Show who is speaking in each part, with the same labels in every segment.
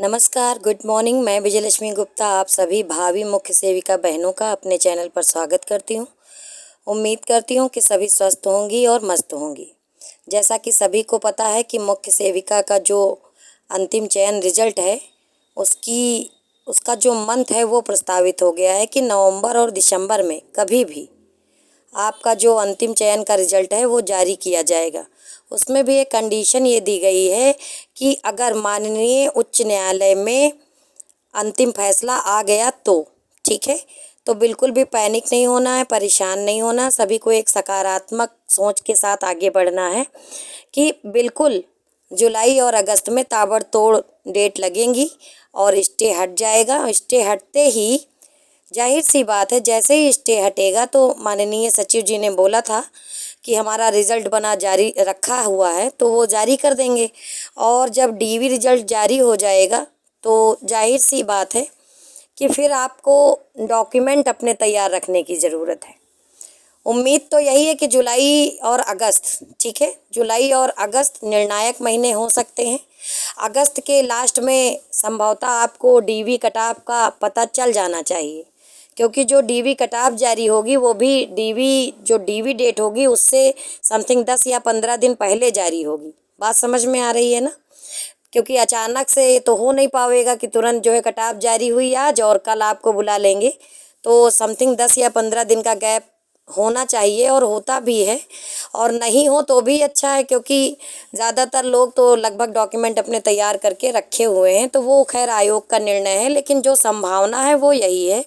Speaker 1: नमस्कार, good morning. मैं विजयलक्ष्मी गुप्ता आप सभी भावी मुख्य सेविका बहनों का अपने चैनल पर स्वागत करती हूँ। उम्मीद करती हूँ कि सभी स्वस्थ होंगी और मस्त होंगी। जैसा कि सभी को पता है कि मुख्य सेविका का जो अंतिम चयन रिजल्ट है उसका जो मंथ है वो प्रस्तावित हो गया है कि नवंबर और दिसंबर में कभी भी आपका जो अंतिम चयन का रिजल्ट है वो जारी किया जाएगा। उसमें भी एक कंडीशन ये दी गई है कि अगर माननीय उच्च न्यायालय में अंतिम फैसला आ गया तो ठीक है, तो बिल्कुल भी पैनिक नहीं होना है, परेशान नहीं होना। सभी को एक सकारात्मक सोच के साथ आगे बढ़ना है कि बिल्कुल जुलाई और अगस्त में ताबड़तोड़ डेट लगेंगी और स्टे हट जाएगा। स्टे हटते ही जाहिर सी बात है, जैसे ही स्टे हटेगा तो माननीय सचिव जी ने बोला था कि हमारा रिज़ल्ट बना जारी रखा हुआ है तो वो जारी कर देंगे। और जब डीवी रिज़ल्ट जारी हो जाएगा तो जाहिर सी बात है कि फिर आपको डॉक्यूमेंट अपने तैयार रखने की ज़रूरत है। उम्मीद तो यही है कि जुलाई और अगस्त, ठीक है, जुलाई और अगस्त निर्णायक महीने हो सकते हैं। अगस्त के लास्ट में संभवतः आपको डीवी कटऑफ का पता चल जाना चाहिए, क्योंकि जो डीवी कटऑफ जारी होगी वो भी डीवी डेट होगी उससे समथिंग 10 या 15 दिन पहले जारी होगी। बात समझ में आ रही है ना? क्योंकि अचानक से तो हो नहीं पाएगा कि तुरंत जो है कटऑफ जारी हुई आज और कल आपको बुला लेंगे। तो समथिंग 10 या 15 दिन का गैप होना चाहिए और होता भी है, और नहीं हो तो भी अच्छा है, क्योंकि ज़्यादातर लोग तो लगभग डॉक्यूमेंट अपने तैयार करके रखे हुए हैं। तो वो खैर आयोग का निर्णय है, लेकिन जो संभावना है वो यही है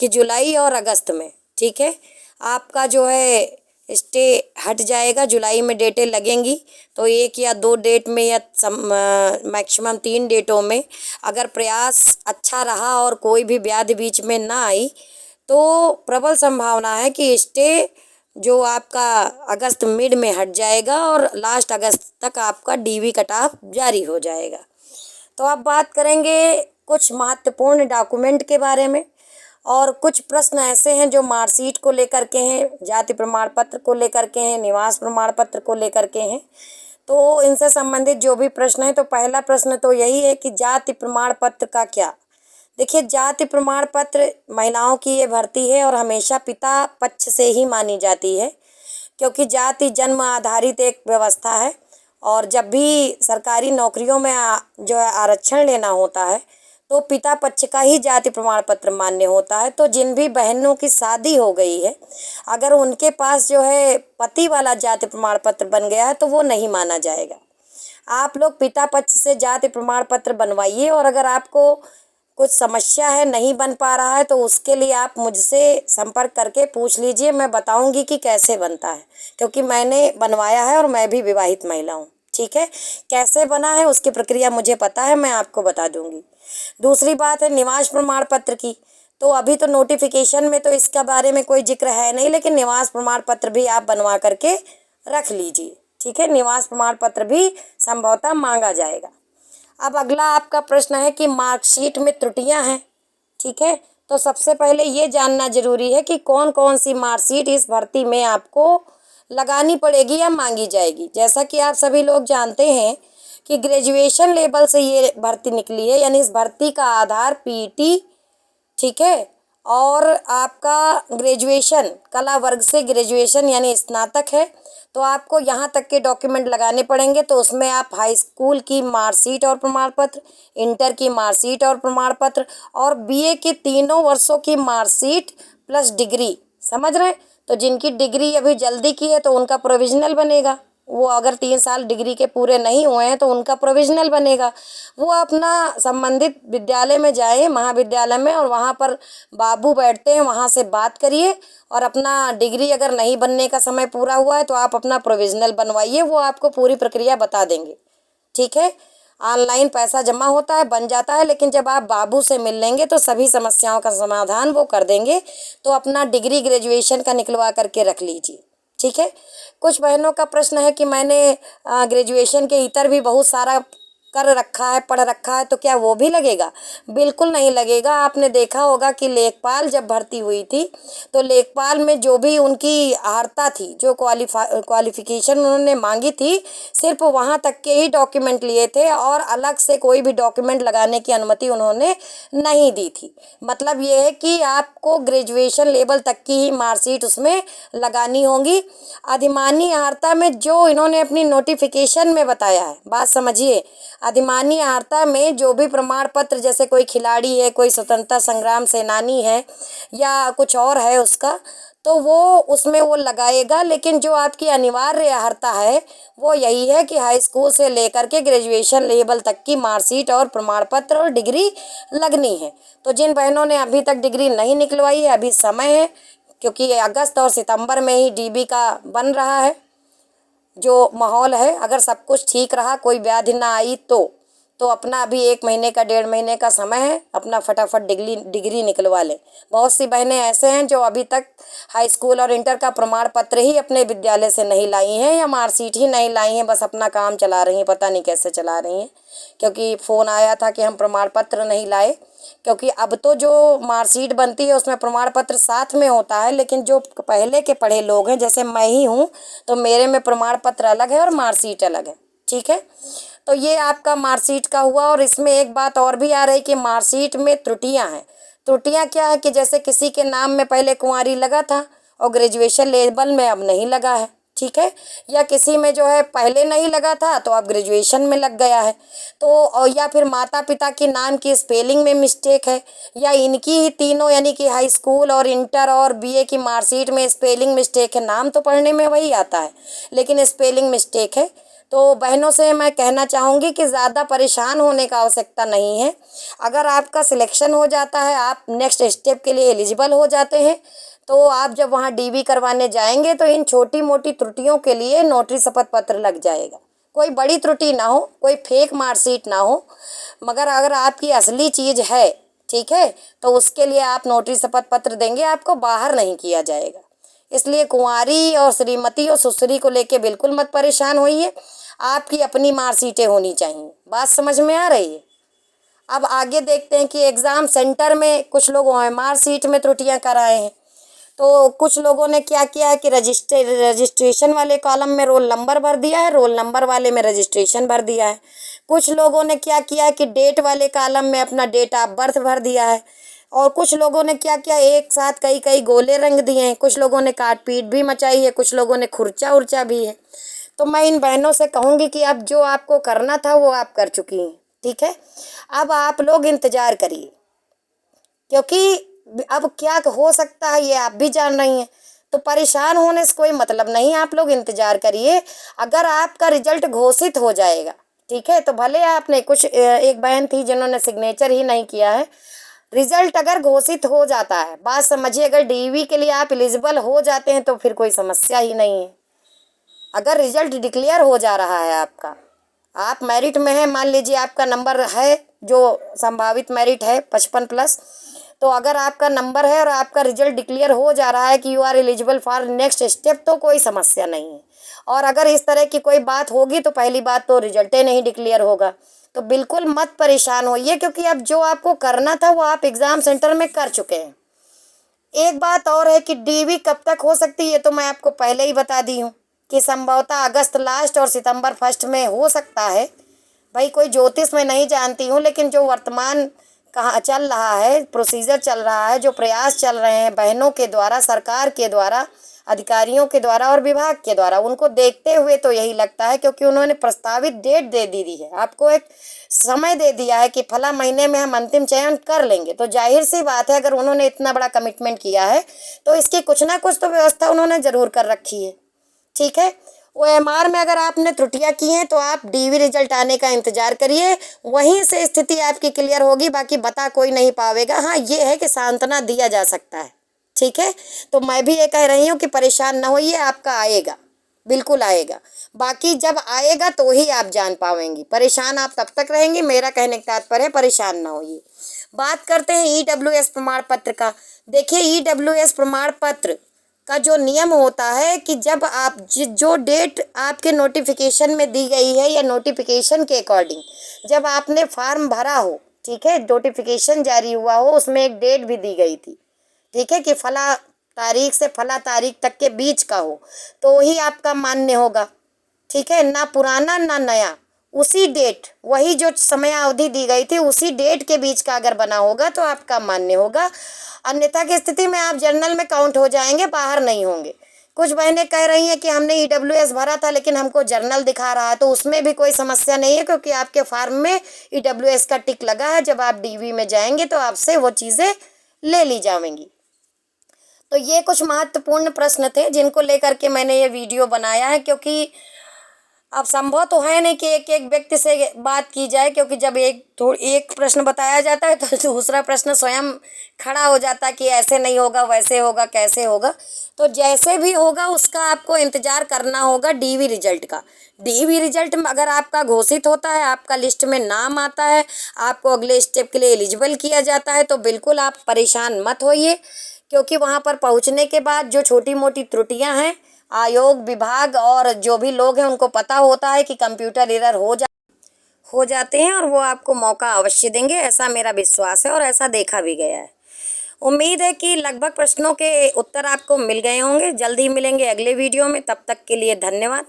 Speaker 1: कि जुलाई और अगस्त में, ठीक है, आपका जो है स्टे हट जाएगा। जुलाई में डेटें लगेंगी तो 1 या 2 डेट में या मैक्सिमम 3 डेटों में अगर प्रयास अच्छा रहा और कोई भी व्याधि बीच में ना आई तो प्रबल संभावना है कि स्टे जो आपका अगस्त मिड में हट जाएगा और लास्ट अगस्त तक आपका डीवी कटऑफ जारी हो जाएगा। तो अब बात करेंगे कुछ महत्वपूर्ण डॉक्यूमेंट के बारे में, और कुछ प्रश्न ऐसे हैं जो मार्कशीट को लेकर के हैं, जाति प्रमाण पत्र को लेकर के हैं, निवास प्रमाण पत्र को लेकर के हैं। तो इनसे संबंधित जो भी प्रश्न है, तो पहला प्रश्न तो यही है कि जाति प्रमाण पत्र का क्या। देखिए, जाति प्रमाण पत्र महिलाओं की ये भर्ती है और हमेशा पिता पक्ष से ही मानी जाती है, क्योंकि जाति जन्म आधारित एक व्यवस्था है। और जब भी सरकारी नौकरियों में जो है आरक्षण लेना होता है तो पिता पक्ष का ही जाति प्रमाण पत्र मान्य होता है। तो जिन भी बहनों की शादी हो गई है, अगर उनके पास जो है पति वाला जाति प्रमाण पत्र बन गया है तो वो नहीं माना जाएगा। आप लोग पिता पक्ष से जाति प्रमाण पत्र बनवाइए, और अगर आपको कुछ समस्या है, नहीं बन पा रहा है, तो उसके लिए आप मुझसे संपर्क करके पूछ लीजिए। मैं बताऊंगी कि कैसे बनता है, क्योंकि मैंने बनवाया है और मैं भी विवाहित महिला हूँ। ठीक है, कैसे बना है उसकी प्रक्रिया मुझे पता है, मैं आपको बता दूंगी। दूसरी बात है निवास प्रमाण पत्र की। तो अभी तो नोटिफिकेशन में तो इसका बारे में कोई जिक्र है नहीं, लेकिन निवास प्रमाण पत्र भी आप बनवा करके रख लीजिए। ठीक है, निवास प्रमाण पत्र भी संभवतः मांगा जाएगा। अब अगला आपका प्रश्न है कि मार्कशीट में त्रुटियां हैं। ठीक है, तो सबसे पहले ये जानना जरूरी है कि कौन कौन सी मार्कशीट इस भर्ती में आपको लगानी पड़ेगी या मांगी जाएगी। जैसा कि आप सभी लोग जानते हैं कि ग्रेजुएशन लेवल से ये भर्ती निकली है, यानी इस भर्ती का आधार पीटी, ठीक है, और आपका ग्रेजुएशन कला वर्ग से ग्रेजुएशन यानी स्नातक है। तो आपको यहाँ तक के डॉक्यूमेंट लगाने पड़ेंगे। तो उसमें आप हाई स्कूल की मार्कशीट और प्रमाण पत्र, इंटर की मार्कशीट और प्रमाण पत्र, और बीए के 3 वर्षों की मार्कशीट प्लस डिग्री, समझ रहे हैं। तो जिनकी डिग्री अभी जल्दी की है तो उनका प्रोविजनल बनेगा। वो अगर 3 साल डिग्री के पूरे नहीं हुए हैं तो उनका प्रोविजनल बनेगा। वो अपना संबंधित विद्यालय में जाए, महाविद्यालय में, और वहाँ पर बाबू बैठते हैं, वहाँ से बात करिए, और अपना डिग्री अगर नहीं बनने का समय पूरा हुआ है तो आप अपना प्रोविजनल बनवाइए। वो आपको पूरी प्रक्रिया बता देंगे। ठीक है, ऑनलाइन पैसा जमा होता है, बन जाता है, लेकिन जब आप बाबू से मिल लेंगे तो सभी समस्याओं का समाधान वो कर देंगे। तो अपना डिग्री ग्रेजुएशन का निकलवा करके रख लीजिए। ठीक है, कुछ बहनों का प्रश्न है कि मैंने ग्रेजुएशन के इतर भी बहुत सारा कर रखा है, पढ़ रखा है, तो क्या वो भी लगेगा? बिल्कुल नहीं लगेगा। आपने देखा होगा कि लेखपाल जब भर्ती हुई थी तो लेखपाल में जो भी उनकी अर्हता थी, जो क्वालिफिकेशन उन्होंने मांगी थी, सिर्फ वहाँ तक के ही डॉक्यूमेंट लिए थे और अलग से कोई भी डॉक्यूमेंट लगाने की अनुमति उन्होंने नहीं दी थी। मतलब ये है कि आपको ग्रेजुएशन लेवल तक की ही मार्कशीट उसमें लगानी होगी। अधिमानी अर्हता में जो इन्होंने अपनी नोटिफिकेशन में बताया है, बात समझिए, अधिमानी अर्हता में जो भी प्रमाण पत्र, जैसे कोई खिलाड़ी है, कोई स्वतंत्रता संग्राम सेनानी है या कुछ और है उसका, तो वो उसमें वो लगाएगा। लेकिन जो आपकी अनिवार्य अर्हता है वो यही है कि हाई स्कूल से लेकर के ग्रेजुएशन लेवल तक की मार्कशीट और प्रमाण पत्र और डिग्री लगनी है। तो जिन बहनों ने अभी तक डिग्री नहीं निकलवाई है, अभी समय है, क्योंकि अगस्त और सितंबर में ही डीबी का बन रहा है जो माहौल है। अगर सब कुछ ठीक रहा, कोई व्याधि ना आई तो अपना अभी 1 महीने का 1.5 महीने का समय है, अपना फटाफट डिग्री निकलवा लें। बहुत सी बहनें ऐसे हैं जो अभी तक हाई स्कूल और इंटर का प्रमाण पत्र ही अपने विद्यालय से नहीं लाई हैं या मार्कशीट ही नहीं लाई हैं, बस अपना काम चला रही हैं, पता नहीं कैसे चला रही हैं। क्योंकि फ़ोन आया था कि हम प्रमाण पत्र नहीं लाए, क्योंकि अब तो जो मार्कशीट बनती है उसमें प्रमाण पत्र साथ में होता है, लेकिन जो पहले के पढ़े लोग हैं, जैसे मैं ही हूँ, तो मेरे में प्रमाण पत्र अलग है और मार्कशीट अलग है। ठीक है, तो ये आपका मार्कशीट का हुआ। और इसमें एक बात और भी आ रही कि मार्कशीट में त्रुटियां हैं। त्रुटियां क्या है कि जैसे किसी के नाम में पहले कुंवारी लगा था और ग्रेजुएशन लेवल में अब नहीं लगा है, ठीक है, या किसी में जो है पहले नहीं लगा था तो अब ग्रेजुएशन में लग गया है, तो या फिर माता पिता के नाम की स्पेलिंग में मिस्टेक है, या इनकी ही तीनों यानी कि हाई स्कूल और इंटर और बीए की मार्कशीट में स्पेलिंग मिस्टेक है। नाम तो पढ़ने में वही आता है लेकिन स्पेलिंग मिस्टेक है। तो बहनों से मैं कहना चाहूँगी कि ज़्यादा परेशान होने का आवश्यकता नहीं है। अगर आपका सिलेक्शन हो जाता है, आप नेक्स्ट स्टेप के लिए एलिजिबल हो जाते हैं, तो आप जब वहाँ डीबी करवाने जाएंगे तो इन छोटी मोटी त्रुटियों के लिए नोटरी शपथ पत्र लग जाएगा। कोई बड़ी त्रुटि ना हो, कोई फेक मार्कशीट ना हो, मगर अगर आपकी असली चीज़ है, ठीक है, तो उसके लिए आप नोटरी शपथ पत्र देंगे, आपको बाहर नहीं किया जाएगा। इसलिए कुंवारी और श्रीमती और सुश्री को लेके बिल्कुल मत परेशान होइए। आपकी अपनी मार्कशीटें होनी चाहिए। बात समझ में आ रही है? अब आगे देखते हैं कि एग्ज़ाम सेंटर में कुछ लोगों ने मार्कशीट में त्रुटियां कराए हैं। तो कुछ लोगों ने क्या किया है कि रजिस्ट्रेशन वाले कॉलम में रोल नंबर भर दिया है, रोल नंबर वाले में रजिस्ट्रेशन भर दिया है। कुछ लोगों ने क्या किया है कि डेट वाले कॉलम में अपना डेट ऑफ बर्थ भर दिया है। और कुछ लोगों ने क्या किया, एक साथ कई कई गोले रंग दिए हैं। कुछ लोगों ने काट पीट भी मचाई है, कुछ लोगों ने खुर्चा उर्चा भी है। तो मैं इन बहनों से कहूँगी कि अब जो आपको करना था वो आप कर चुकी हैं, ठीक है। अब आप लोग इंतज़ार करिए, क्योंकि अब क्या हो सकता है ये आप भी जान रही हैं। तो परेशान होने से कोई मतलब नहीं, आप लोग इंतज़ार करिए। अगर आपका रिजल्ट घोषित हो जाएगा, ठीक है, तो भले आपने कुछ एक बहन थी जिन्होंने सिग्नेचर ही नहीं किया है। रिजल्ट अगर घोषित हो जाता है, बात समझिए, अगर डीवी के लिए आप एलिजिबल हो जाते हैं तो फिर कोई समस्या ही नहीं है। अगर रिजल्ट डिक्लेयर हो जा रहा है आपका, आप मेरिट में है, मान लीजिए आपका नंबर है जो संभावित मेरिट है 55+, तो अगर आपका नंबर है और आपका रिजल्ट डिक्लेयर हो जा रहा है कि you are eligible for next step, तो कोई समस्या नहीं है। और अगर इस तरह की कोई बात होगी तो पहली बात तो रिजल्ट ही नहीं डिक्लेयर होगा। तो बिल्कुल मत परेशान होइए, क्योंकि अब जो आपको करना था वो आप एग्ज़ाम सेंटर में कर चुके हैं। एक बात और है कि डीवी कब तक हो सकती है, तो मैं आपको पहले ही बता दी हूँ कि संभवतः अगस्त लास्ट और सितंबर फर्स्ट में हो सकता है। भाई कोई ज्योतिष में नहीं जानती हूँ, लेकिन जो वर्तमान कहाँ चल रहा है, प्रोसीजर चल रहा है, जो प्रयास चल रहे हैं बहनों के द्वारा, सरकार के द्वारा, अधिकारियों के द्वारा और विभाग के द्वारा, उनको देखते हुए तो यही लगता है, क्योंकि उन्होंने प्रस्तावित डेट दे दी है, आपको एक समय दे दिया है कि फला महीने में हम अंतिम चयन कर लेंगे। तो जाहिर सी बात है, अगर उन्होंने इतना बड़ा कमिटमेंट किया है तो इसकी कुछ ना कुछ तो व्यवस्था उन्होंने ज़रूर कर रखी है, ठीक है। OMR में अगर आपने त्रुटियां की हैं तो आप डीवी रिजल्ट आने का इंतज़ार करिए, वहीं से स्थिति आपकी क्लियर होगी। बाकी बता कोई नहीं पावेगा। हाँ, ये है कि सांत्वना दिया जा सकता है, ठीक है। तो मैं भी ये कह रही हूँ कि परेशान ना होइए, आपका आएगा, बिल्कुल आएगा। बाकी जब आएगा तो ही आप जान पाएंगी, परेशान आप तब तक रहेंगी। मेरा कहने का तात्पर्य है परेशान ना होइए। बात करते हैं EWS प्रमाण पत्र का। देखिए, EWS प्रमाण पत्र का जो नियम होता है कि जब आप जो डेट आपके नोटिफिकेशन में दी गई है या नोटिफिकेशन के अकॉर्डिंग जब आपने फॉर्म भरा हो, ठीक है, नोटिफिकेशन जारी हुआ हो, उसमें एक डेट भी दी गई थी, ठीक है, कि फला तारीख से फला तारीख तक के बीच का हो, तो ही आपका मान्य होगा, ठीक है, ना पुराना ना नया, उसी डेट, वही जो समय अवधि दी गई थी उसी डेट के बीच का अगर बना होगा तो आपका मान्य होगा। अन्यथा की स्थिति में आप जर्नल में काउंट हो जाएंगे, बाहर नहीं होंगे। कुछ बहनें कह रही हैं कि हमने ईडब्ल्यूएस भरा था लेकिन हमको जर्नल दिखा रहा है, तो उसमें भी कोई समस्या नहीं है, क्योंकि आपके फॉर्म में ईडब्ल्यूएस का टिक लगा है। जब आप डीवी में जाएंगे तो आपसे वो चीज़ें ले ली जाएंगी। तो ये कुछ महत्वपूर्ण प्रश्न थे जिनको लेकर के मैंने ये वीडियो बनाया है, क्योंकि अब संभव तो है नहीं कि एक एक व्यक्ति से बात की जाए, क्योंकि जब एक प्रश्न बताया जाता है तो दूसरा प्रश्न स्वयं खड़ा हो जाता है कि ऐसे नहीं होगा, वैसे होगा, कैसे होगा। तो जैसे भी होगा उसका आपको इंतज़ार करना होगा डीवी रिजल्ट का। डीवी रिजल्ट में अगर आपका घोषित होता है, आपका लिस्ट में नाम आता है, आपको अगले स्टेप के लिए एलिजिबल किया जाता है, तो बिल्कुल आप परेशान मत होइए, क्योंकि वहाँ पर पहुँचने के बाद जो छोटी मोटी त्रुटियाँ हैं, आयोग, विभाग और जो भी लोग हैं उनको पता होता है कि कंप्यूटर एरर हो जाते हैं, और वो आपको मौका अवश्य देंगे, ऐसा मेरा विश्वास है और ऐसा देखा भी गया है। उम्मीद है कि लगभग प्रश्नों के उत्तर आपको मिल गए होंगे। जल्दी ही मिलेंगे अगले वीडियो में, तब तक के लिए धन्यवाद।